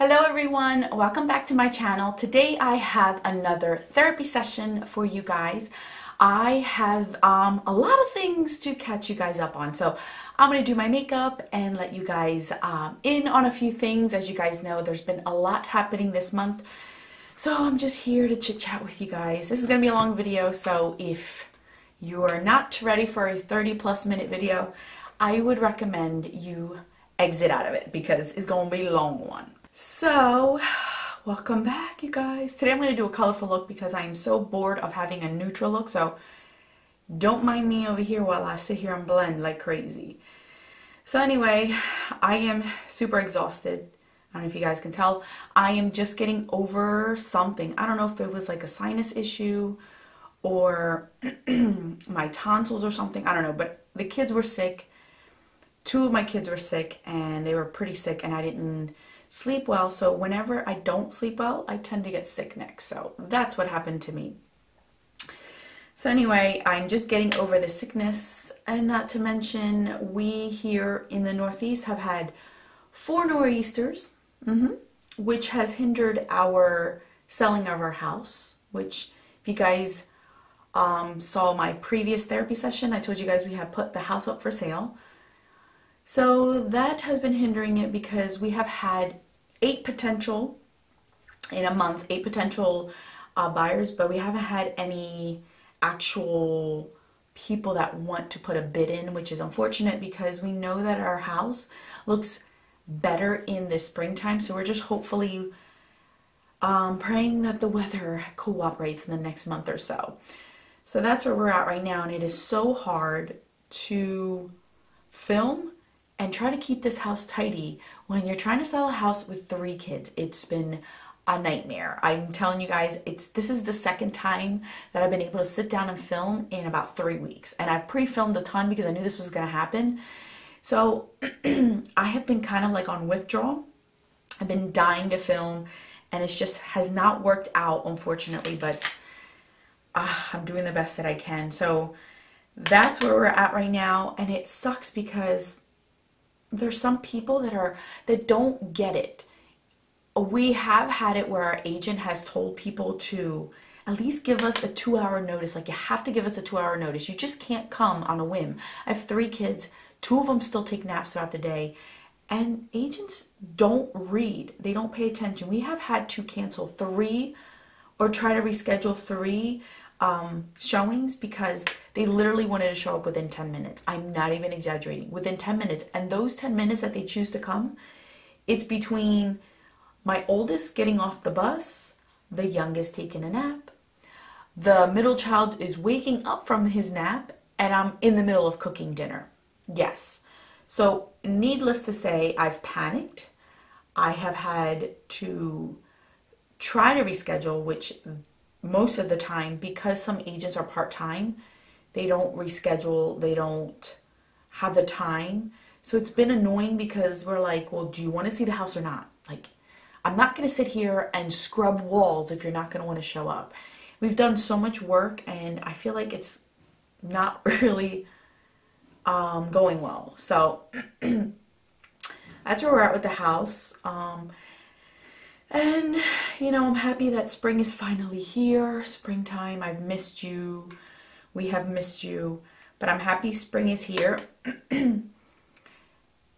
Hello everyone, welcome back to my channel. Today I have another therapy session for you guys. I have a lot of things to catch you guys up on. So I'm going to do my makeup and let you guys in on a few things. As you guys know, there's been a lot happening this month. So I'm just here to chit chat with you guys. This is going to be a long video, so if you're not ready for a 30+ minute video, I would recommend you exit out of it because it's going to be a long one. So, welcome back, you guys. Today I'm going to do a colorful look because I am so bored of having a neutral look. So, don't mind me over here while I sit here and blend like crazy. So anyway, I am super exhausted. I don't know if you guys can tell. I am just getting over something. I don't know if it was like a sinus issue or my tonsils or something. I don't know, but the kids were sick. 2 of my kids were sick and they were pretty sick and I didn't sleep well, so whenever I don't sleep well, I tend to get sick next. So that's what happened to me. So anyway, I'm just getting over the sickness, and not to mention we here in the Northeast have had 4 nor'easters, which has hindered our selling of our house, which if you guys saw my previous therapy session, I told you guys we had put the house up for sale. So that has been hindering it because we have had 8 potential in a month, 8 potential buyers, but we haven't had any actual people that want to put a bid in, which is unfortunate because we know that our house looks better in the springtime. So we're just hopefully praying that the weather cooperates in the next month or so. So that's where we're at right now, and it is so hard to film and try to keep this house tidy when you're trying to sell a house with 3 kids. It's been a nightmare. I'm telling you guys, this is the second time that I've been able to sit down and film in about 3 weeks. And I've pre-filmed a ton because I knew this was going to happen. So I have been kind of like on withdrawal. I've been dying to film and it just has not worked out, unfortunately, but I'm doing the best that I can. So that's where we're at right now, and it sucks because there's some people that don't get it. We have had it where our agent has told people to at least give us a 2-hour notice. Like, you have to give us a 2-hour notice. You just can't come on a whim. I have 3 kids. 2 of them still take naps throughout the day. And agents don't read. They don't pay attention. We have had to cancel 3 or try to reschedule 3 showings because they literally wanted to show up within 10 minutes. I'm not even exaggerating. Within 10 minutes. And those 10 minutes that they choose to come, it's between my oldest getting off the bus, the youngest taking a nap, the middle child is waking up from his nap, and I'm in the middle of cooking dinner. Yes. So needless to say, I've panicked. I have had to try to reschedule, which most of the time, because some agents are part-time, they don't reschedule, they don't have the time. So it's been annoying because we're like, well, do you want to see the house or not? Like, I'm not going to sit here and scrub walls if you're not going to want to show up. We've done so much work and I feel like it's not really going well. So that's where we're at with the house. And, you know, I'm happy that spring is finally here. Springtime, I've missed you. We have missed you. But I'm happy spring is here.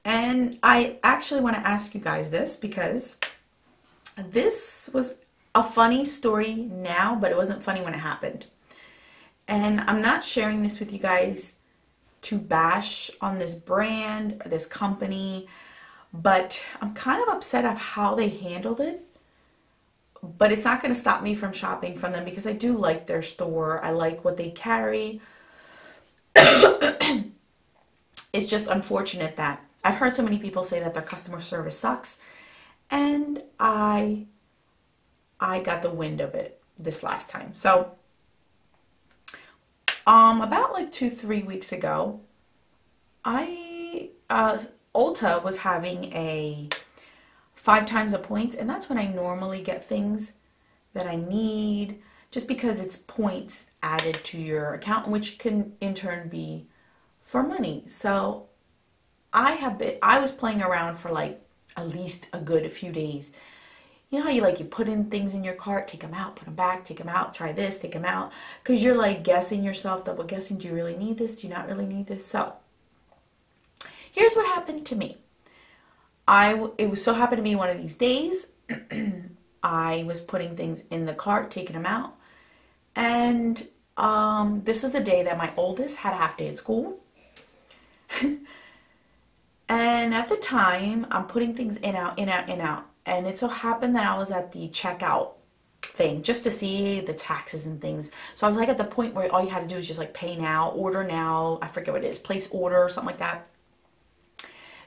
And I actually want to ask you guys this because this was a funny story now, but it wasn't funny when it happened. And I'm not sharing this with you guys to bash on this brand or this company, but I'm kind of upset of how they handled it. But it's not going to stop me from shopping from them because I do like their store. I like what they carry. It's just unfortunate that I've heard so many people say that their customer service sucks. And I got the wind of it this last time. So about like 2-3 weeks ago, Ulta was having a 5 times the points, and that's when I normally get things that I need, just because it's points added to your account, which can in turn be for money. So I was playing around for like at least a good few days. You know how you put in things in your cart, take them out, put them back, take them out, try this, take them out, because you're like guessing yourself, double guessing, do you really need this? Do you not really need this? So here's what happened to me. It was so happened to be one of these days. I was putting things in the cart, taking them out, and this is a day that my oldest had a half day at school. And at the time, I'm putting things in, out, in, out, in, out. And it so happened that I was at the checkout thing just to see the taxes and things. So I was like at the point where all you had to do is just like pay now, order now. I forget what it is, place order or something like that.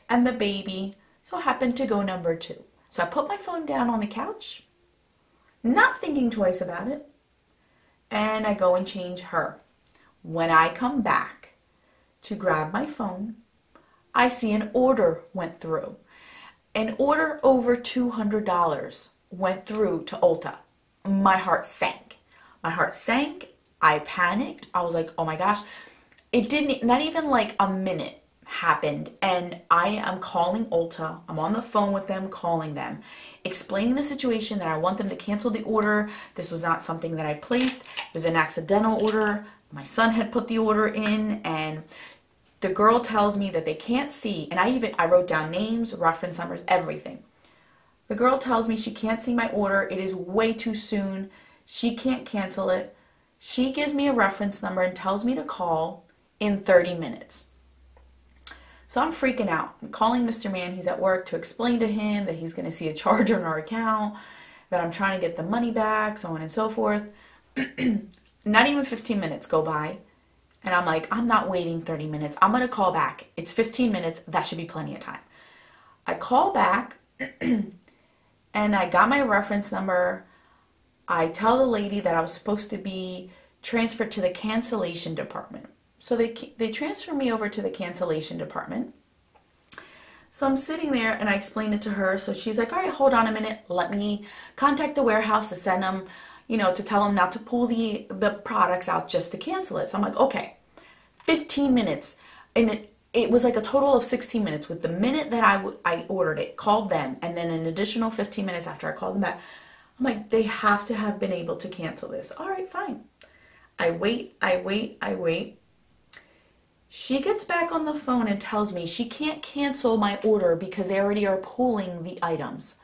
And the baby so happened to go number 2. So I put my phone down on the couch, not thinking twice about it. And I go and change her. When I come back to grab my phone, I see an order went through. An order over $200 went through to Ulta. My heart sank. My heart sank. I panicked. I was like, oh my gosh. It didn't, not even like a minute happened. And I am calling Ulta. I'm on the phone with them, calling them, explaining the situation, that I want them to cancel the order. This was not something that I placed. It was an accidental order. My son had put the order in, and the girl tells me that they can't see, and I wrote down names, reference numbers, everything. The girl tells me she can't see my order. It is way too soon. She can't cancel it. She gives me a reference number and tells me to call in 30 minutes. So I'm freaking out. I'm calling Mr. Man. He's at work, to explain to him that he's going to see a charge on our account, that I'm trying to get the money back, so on and so forth. Not even 15 minutes go by. And I'm like, I'm not waiting 30 minutes. I'm going to call back. It's 15 minutes. That should be plenty of time. I call back and I got my reference number. I tell the lady that I was supposed to be transferred to the cancellation department. So they transfer me over to the cancellation department. So I'm sitting there and I explained it to her. So she's like, all right, hold on a minute. Let me contact the warehouse to send them, to tell them not to pull the products out, just to cancel it. So I'm like, okay, 15 minutes. And it was like a total of 16 minutes with the minute that I ordered it, called them, and then an additional 15 minutes after I called them back. I'm like, they have to have been able to cancel this. All right, fine. I wait. She gets back on the phone and tells me she can't cancel my order because they already are pulling the items.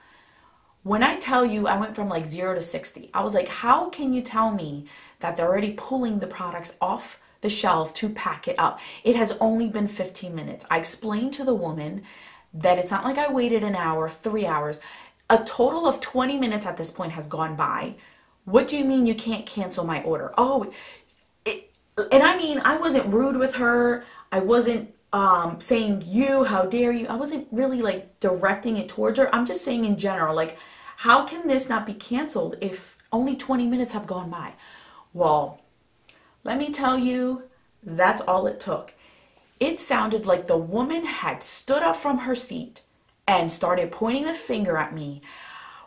When I tell you I went from like 0 to 60, I was like, how can you tell me that they're already pulling the products off the shelf to pack it up? It has only been 15 minutes. I explained to the woman that it's not like I waited an hour, 3 hours. A total of 20 minutes at this point has gone by. What do you mean you can't cancel my order? And I mean, I wasn't rude with her. I wasn't saying, how dare you? I wasn't really like directing it towards her. I'm just saying in general, like, how can this not be canceled if only 20 minutes have gone by? Well, let me tell you, that's all it took. It sounded like the woman had stood up from her seat and started pointing the finger at me.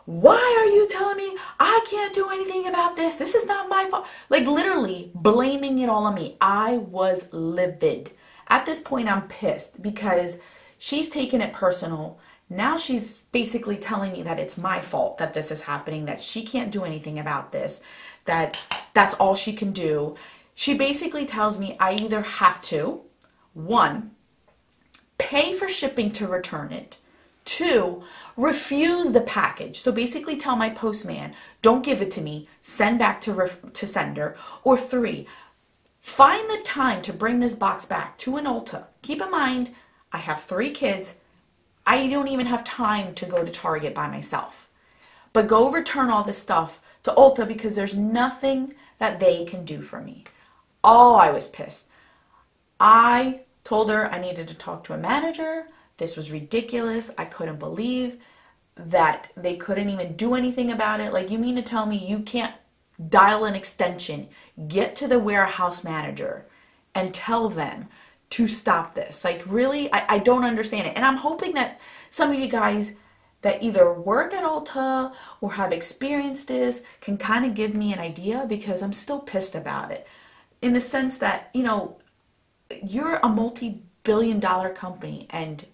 Why are you telling me I can't do anything about this? This is not my fault. Like literally blaming it all on me. I was livid. At this point, I'm pissed because she's taken it personal. Now she's basically telling me that it's my fault that this is happening, that she can't do anything about this, that that's all she can do. She basically tells me I either have to, 1, pay for shipping to return it, 2, refuse the package. So basically tell my postman, don't give it to me, send back to sender, or 3, find the time to bring this box back to an Ulta. Keep in mind, I have 3 kids. I don't even have time to go to Target by myself. But go return all this stuff to Ulta because there's nothing that they can do for me. Oh, I was pissed. I told her I needed to talk to a manager. This was ridiculous. I couldn't believe that they couldn't even do anything about it. Like, you mean to tell me you can't dial an extension, get to the warehouse manager, and tell them to stop this? Like, really? I don't understand it. And I'm hoping that some of you guys that either work at Ulta or have experienced this can kind of give me an idea, because I'm still pissed about it. In the sense that, you're a multi-billion-dollar company and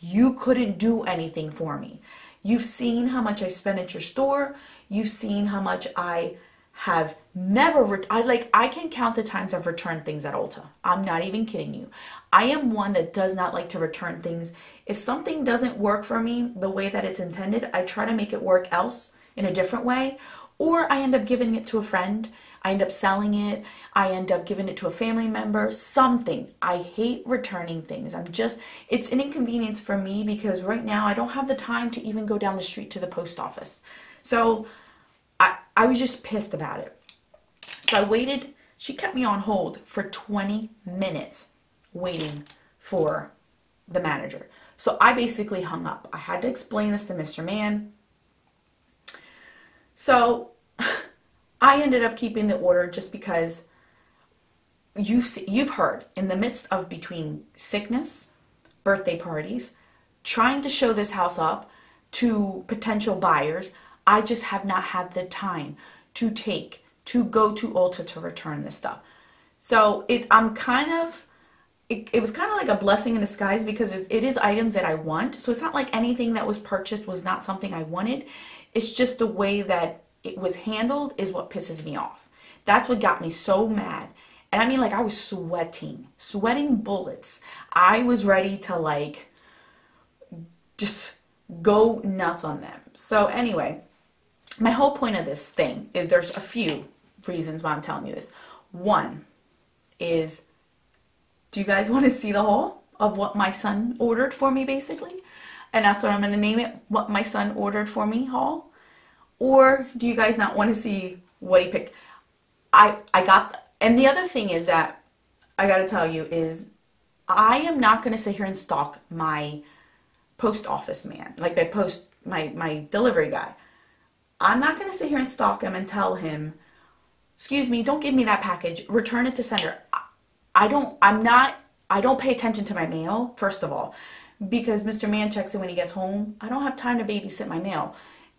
you couldn't do anything for me. You've seen how much I've spent at your store. You've seen how much I have never, I can count the times I've returned things at Ulta. I'm not even kidding you. I am one that does not like to return things. If something doesn't work for me the way that it's intended, I try to make it work else in a different way, or I end up giving it to a friend. I end up selling it. I end up giving it to a family member, something. I hate returning things. It's an inconvenience for me because right now I don't have the time to even go down the street to the post office. So I was just pissed about it. So I waited. She kept me on hold for 20 minutes waiting for the manager. So I basically hung up. I had to explain this to Mr. Man. So I ended up keeping the order just because you've heard, in the midst of between sickness, birthday parties, trying to show this house up to potential buyers, I just have not had the time to go to Ulta to return this stuff. So it was kind of like a blessing in disguise because it is items that I want. So it's not like anything that was purchased was not something I wanted. It's just the way that it was handled is what pisses me off. That's what got me so mad. And I mean, like, I was sweating bullets. I was ready to just go nuts on them. So anyway, my whole point of this thing is there's a few reasons why I'm telling you this. One is, do you guys want to see the haul of what my son ordered for me, basically? And that's what I'm going to name it, what my son ordered for me haul. Or do you guys not want to see what he picked? And the other thing is that I got to tell you is I am not going to sit here and stalk my post office man, like my delivery guy. I'm not going to sit here and stalk him and tell him, excuse me, don't give me that package, return it to sender. I don't pay attention to my mail, first of all, because Mr. Man checks it when he gets home. I don't have time to babysit my mail.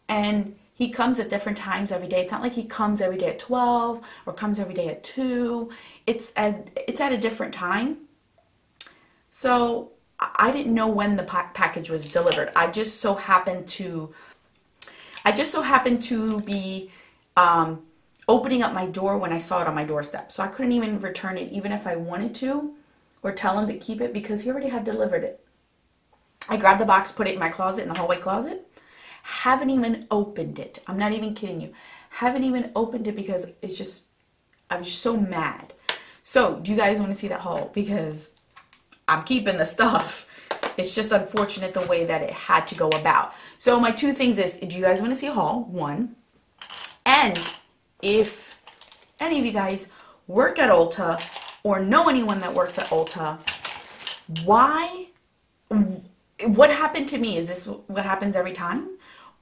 And he comes at different times every day. It's not like he comes every day at 12 or comes every day at 2. It's at a different time. So I didn't know when the package was delivered. I just so happened to be opening up my door when I saw it on my doorstep. So I couldn't even return it even if I wanted to or tell him to keep it because he already had delivered it. I grabbed the box, put it in my closet, in the hallway closet. Haven't even opened it. I'm not even kidding you. Haven't even opened it because I was just so mad. So do you guys want to see that haul? Because I'm keeping the stuff. It's just unfortunate the way that it had to go about. So my two things is, do you guys want to see a haul? One. And if any of you guys work at Ulta or know anyone that works at Ulta, what happened to me? Is this what happens every time?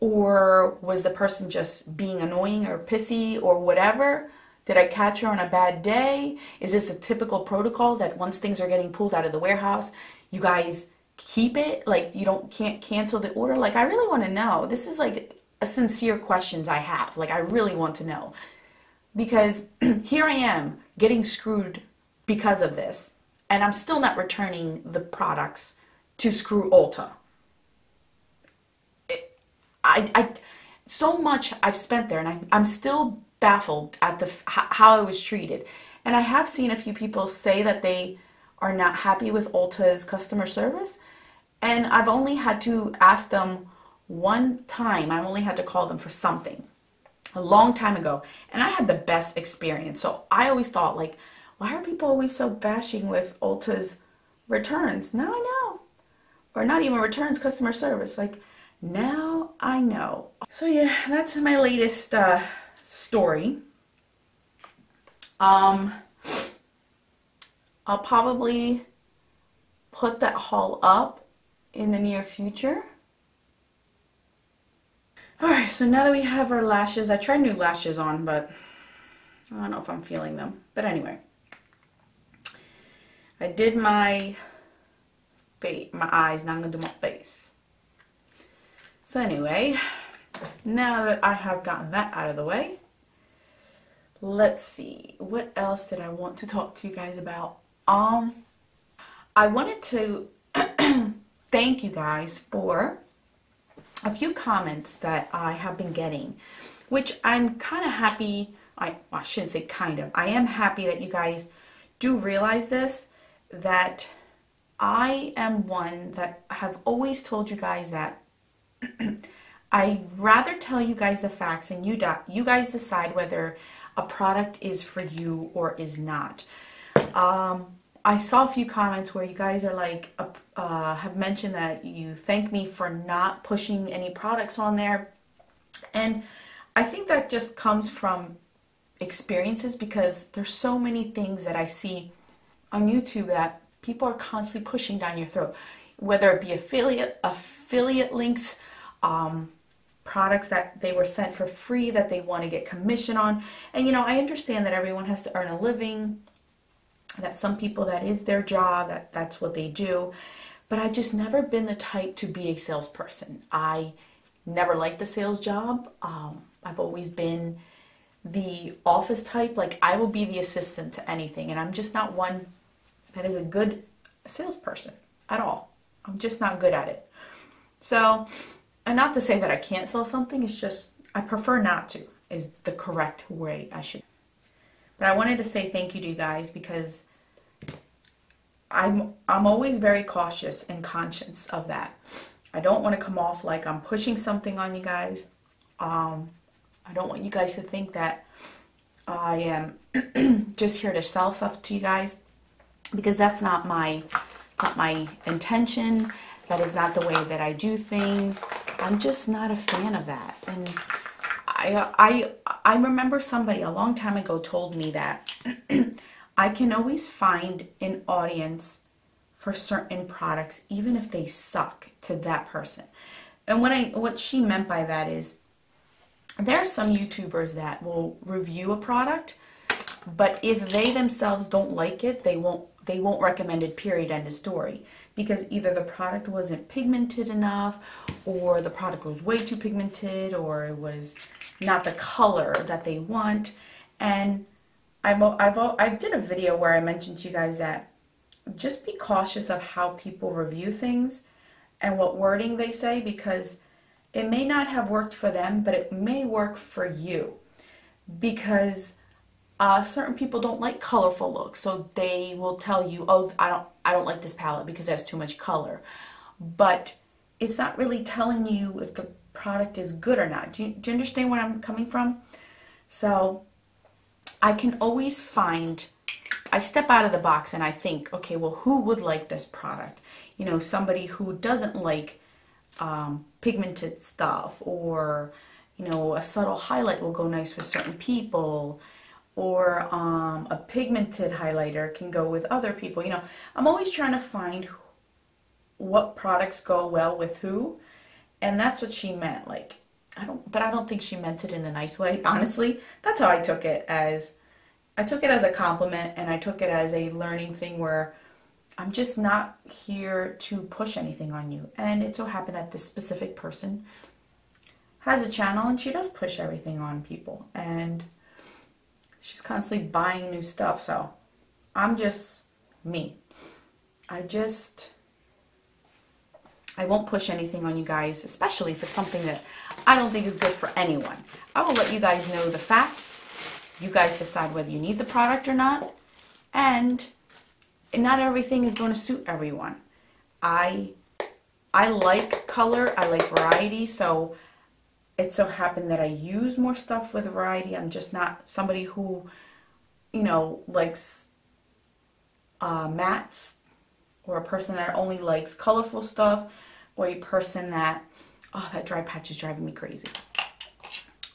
Or was the person just being annoying or pissy or whatever? Did I catch her on a bad day? Is this a typical protocol that once things are getting pulled out of the warehouse, you guys keep it? Like can't cancel the order? Like, I really want to know. This is like a sincere questions I have. Like, I really want to know. Because here I am getting screwed because of this. And I'm still not returning the products to screw Ulta. So much I've spent there, and I'm still baffled at how I was treated. And I have seen a few people say that they are not happy with Ulta's customer service, and I've only had to ask them one time. I only had to call them for something a long time ago, and I had the best experience. So I always thought, like, why are people always so bashing with Ulta's returns? Now I know. Or not even returns, customer service. Like, now I know. So yeah, that's my latest story. I'll probably put that haul up in the near future. Alright, so now that we have our lashes, I tried new lashes on, but I don't know if I'm feeling them. But anyway, I did my eyes, now I'm going to do my face. So anyway, now that I have gotten that out of the way, let's see, what else did I want to talk to you guys about? I wanted to thank you guys for a few comments that I have been getting, which I'm kind of happy. I shouldn't say kind of. I am happy that you guys do realize this, that I am one that have always told you guys that I'd rather tell you guys the facts and you guys decide whether a product is for you or is not. I saw a few comments where you guys are like, have mentioned that you thank me for not pushing any products on there. And I think that just comes from experiences, because there's so many things that I see on YouTube that people are constantly pushing down your throat, whether it be affiliate links, products that they were sent for free that they want to get commission on. And you know, I understand that everyone has to earn a living, that some people that is their job, that's what they do, but I just never been the type to be a salesperson. I never liked the sales job. I've always been the office type, like I will be the assistant to anything, and I'm just not one that is a good salesperson at all. I'm just not good at it. So, and not to say that I can't sell something, it's just I prefer not to, is the correct way I should. But I wanted to say thank you to you guys, because I'm always very cautious and conscious of that. I don't want to come off like I'm pushing something on you guys. I don't want you guys to think that I am just here to sell stuff to you guys, because that's not my intention. That is not the way that I do things. I'm just not a fan of that. And I remember somebody a long time ago told me that I can always find an audience for certain products, even if they suck to that person. And what she meant by that is, there are some YouTubers that will review a product, but if they themselves don't like it, they won't recommend it, period, end of story. Because either the product wasn't pigmented enough, or the product was way too pigmented, or it was not the color that they want. And I did a video where I mentioned to you guys that just be cautious of how people review things and what wording they say, because it may not have worked for them, but it may work for you. Because certain people don't like colorful looks, so they will tell you, oh, I don't like this palette because it has too much color. But it's not really telling you if the product is good or not. Do you understand where I'm coming from? So I can always find, I step out of the box and I think, okay, well, who would like this product? You know, somebody who doesn't like pigmented stuff, or you know, a subtle highlight will go nice with certain people, or a pigmented highlighter can go with other people. You know, I'm always trying to find what products go well with who, and that's what she meant. Like, I don't think she meant it in a nice way, honestly. That's how I took it as a compliment, and I took it as a learning thing where I'm just not here to push anything on you. And it so happened that this specific person has a channel and she does push everything on people, and she's constantly buying new stuff. So I'm just me. I won't push anything on you guys, especially if it's something that I don't think is good for anyone. I will let you guys know the facts. You guys decide whether you need the product or not. And not everything is going to suit everyone. I like color, I like variety, so it so happened that I use more stuff with variety. I'm just not somebody who, you know, likes mattes, or a person that only likes colorful stuff, or a person that, oh, that dry patch is driving me crazy,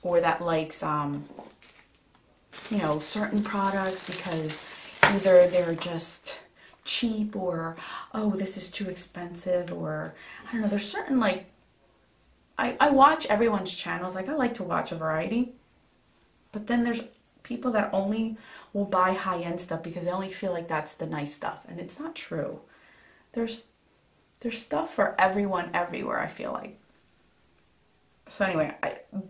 or that likes, you know, certain products because either they're just cheap, or, oh, this is too expensive, or, I don't know, there's certain, like, I watch everyone's channels. Like, I like to watch a variety, but then there's people that only will buy high-end stuff because they only feel like that's the nice stuff, and it's not true. There's stuff for everyone everywhere, I feel like. So anyway,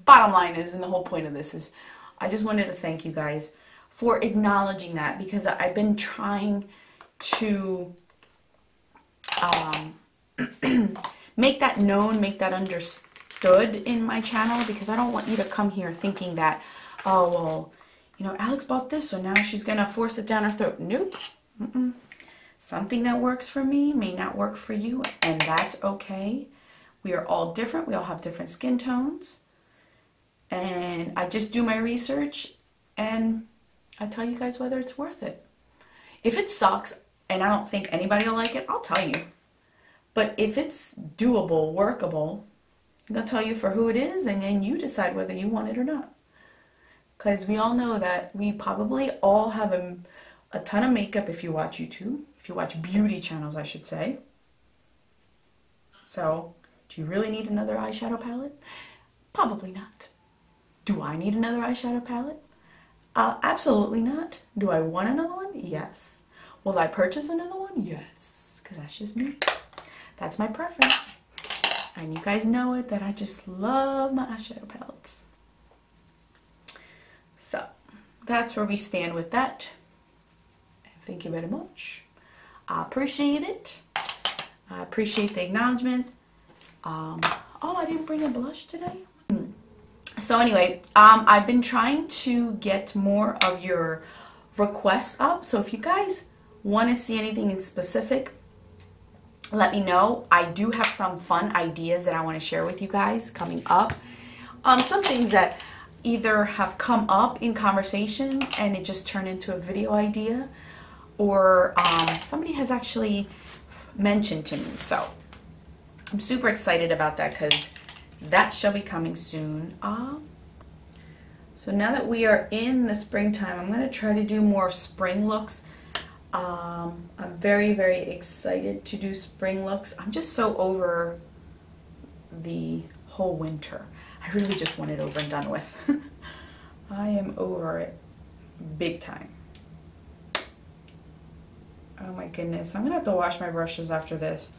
bottom line is, and the whole point of this is, I just wanted to thank you guys for acknowledging that, because I've been trying to make that known, make that understood in my channel, because I don't want you to come here thinking that, oh, well, you know, Alex bought this, so now she's going to force it down her throat. Nope. Something that works for me may not work for you, and that's okay. We are all different. We all have different skin tones. And I just do my research, and I tell you guys whether it's worth it. If it sucks, and I don't think anybody will like it, I'll tell you. But if it's doable, workable, I'm going to tell you for who it is, and then you decide whether you want it or not. Because we all know that we probably all have a ton of makeup if you watch YouTube, if you watch beauty channels, I should say. So, do you really need another eyeshadow palette? Probably not. Do I need another eyeshadow palette? Absolutely not. Do I want another one? Yes. Will I purchase another one? Yes. Because that's just me. That's my preference. And you guys know it, that I just love my eyeshadow palettes. So, that's where we stand with that. Thank you very much. I appreciate it. I appreciate the acknowledgement. Oh, I didn't bring a blush today. So anyway, I've been trying to get more of your requests up. So if you guys want to see anything in specific, let me know. I do have some fun ideas that I want to share with you guys coming up. Some things that either have come up in conversation and it just turned into a video idea, or somebody has actually mentioned to me. So I'm super excited about that, because that shall be coming soon. So now that we are in the springtime, I'm going to try to do more spring looks. I'm very, very excited to do spring looks. I'm just so over the whole winter. I really just want it over and done with. I am over it big time. Oh my goodness. I'm going to have to wash my brushes after this,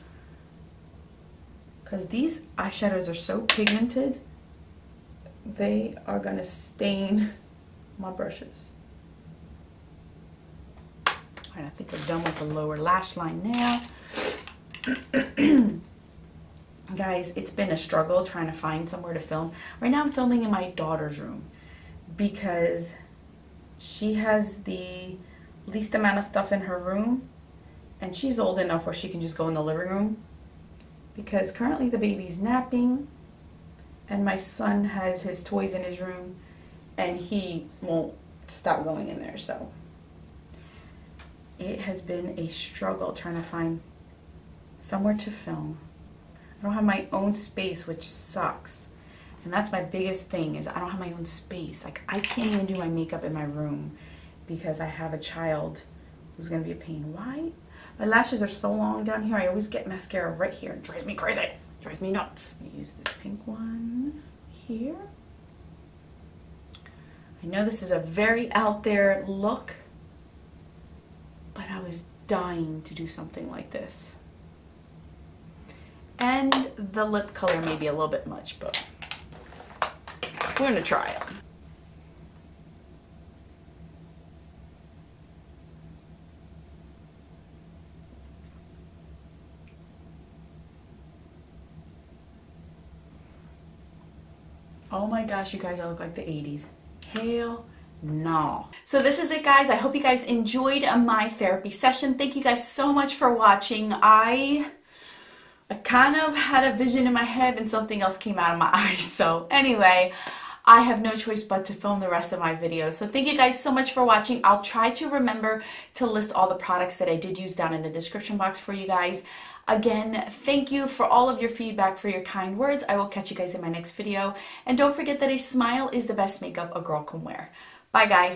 because these eyeshadows are so pigmented, they are going to stain my brushes. Alright, I think we're done with the lower lash line now. Guys, it's been a struggle trying to find somewhere to film. Right now I'm filming in my daughter's room, because she has the least amount of stuff in her room, and she's old enough where she can just go in the living room, because currently the baby's napping and my son has his toys in his room and he won't stop going in there. So it has been a struggle trying to find somewhere to film. I don't have my own space, which sucks. And that's my biggest thing, is I don't have my own space. Like, I can't even do my makeup in my room because I have a child who's going to be a pain. Why? My lashes are so long down here. I always get mascara right here. It drives me crazy. It drives me nuts. I'm going to use this pink one here. I know this is a very out there look, but I was dying to do something like this. And the lip color may be a little bit much, but we're going to try it. Oh my gosh, you guys, I look like the 80s. Hell no. So this is it, guys. I hope you guys enjoyed my therapy session. Thank you guys so much for watching. I kind of had a vision in my head and something else came out of my eyes. So anyway, I have no choice but to film the rest of my videos. So thank you guys so much for watching. I'll try to remember to list all the products that I did use down in the description box for you guys. Again, thank you for all of your feedback, for your kind words. I will catch you guys in my next video. And don't forget that a smile is the best makeup a girl can wear. Bye, guys.